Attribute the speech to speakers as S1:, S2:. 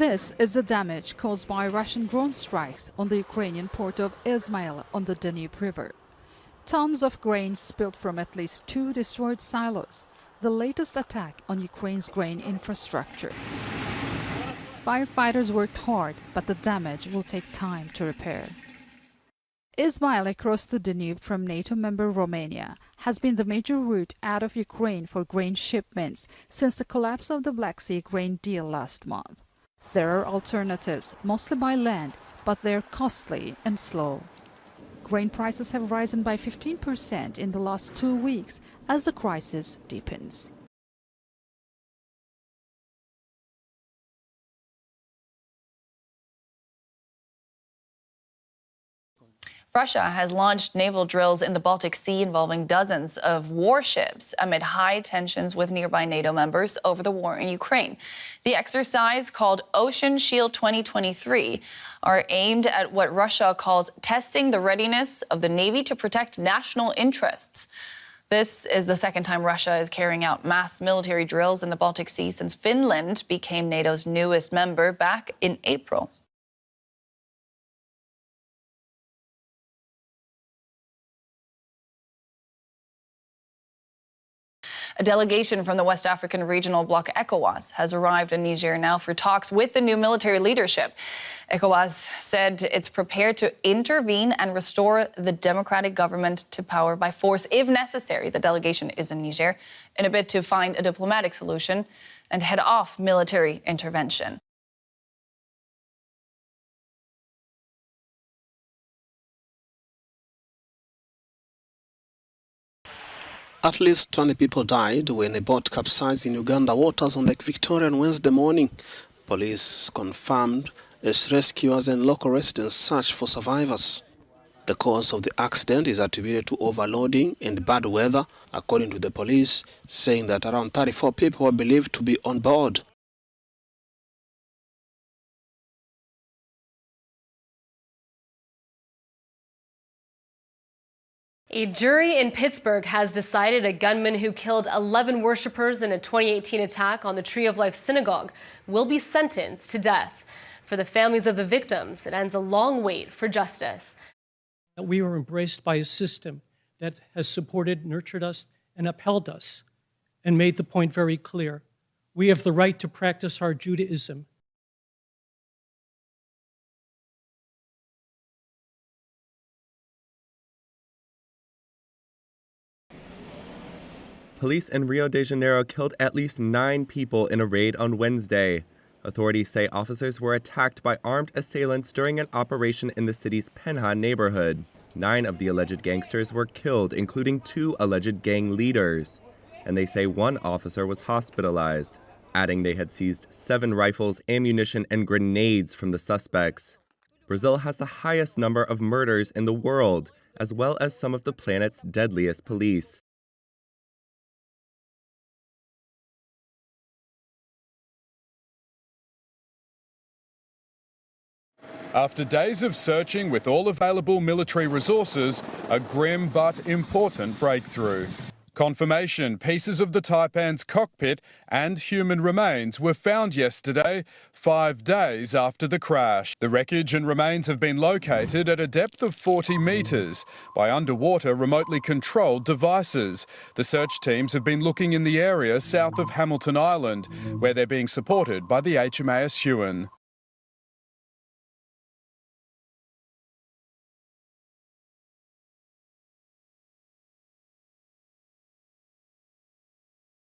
S1: This is the damage caused by Russian drone strikes on the Ukrainian port of Izmail on the Danube River. Tons of grain spilled from at least 2 destroyed silos, the latest attack on Ukraine's grain infrastructure. Firefighters worked hard, but the damage will take time to repair. Izmail, across the Danube from NATO member Romania, has been the major route out of Ukraine for grain shipments since the collapse of the Black Sea grain deal last month. There are alternatives, mostly by land, but they're costly and slow. Grain prices have risen by 15% in the last 2 weeks as the crisis deepens.
S2: Russia has launched naval drills in the Baltic Sea involving dozens of warships amid high tensions with nearby NATO members over the war in Ukraine. The exercise, called Ocean Shield 2023, are aimed at what Russia calls testing the readiness of the Navy to protect national interests. This is the second time Russia is carrying out mass military drills in the Baltic Sea since Finland became NATO's newest member back in April. A delegation from the West African regional bloc ECOWAS has arrived in Niger now for talks with the new military leadership. ECOWAS said it's prepared to intervene and restore the democratic government to power by force if necessary. The delegation is in Niger in a bid to find a diplomatic solution and head off military intervention.
S3: At least 20 people died when a boat capsized in Uganda waters on Lake Victoria on Wednesday morning. Police confirmed as rescuers and local residents search for survivors. The cause of the accident is attributed to overloading and bad weather, according to the police, saying that around 34 people were believed to be on board.
S4: A jury in Pittsburgh has decided a gunman who killed 11 worshipers in a 2018 attack on the Tree of Life Synagogue will be sentenced to death. For the families of the victims, it ends a long wait for justice.
S5: We were embraced by a system that has supported, nurtured us, and upheld us, and made the point very clear. We have the right to practice our Judaism.
S6: Police in Rio de Janeiro killed at least 9 people in a raid on Wednesday. Authorities say officers were attacked by armed assailants during an operation in the city's Penha neighborhood. 9 of the alleged gangsters were killed, including 2 alleged gang leaders. And they say 1 officer was hospitalized, adding they had seized 7 rifles, ammunition, and grenades from the suspects. Brazil has the highest number of murders in the world, as well as some of the planet's deadliest police.
S7: After days of searching with all available military resources, a grim but important breakthrough. Confirmation pieces of the Taipan's cockpit and human remains were found yesterday, 5 days after the crash. The wreckage and remains have been located at a depth of 40 metres by underwater remotely controlled devices. The search teams have been looking in the area south of Hamilton Island, where they're being supported by the HMAS Huon.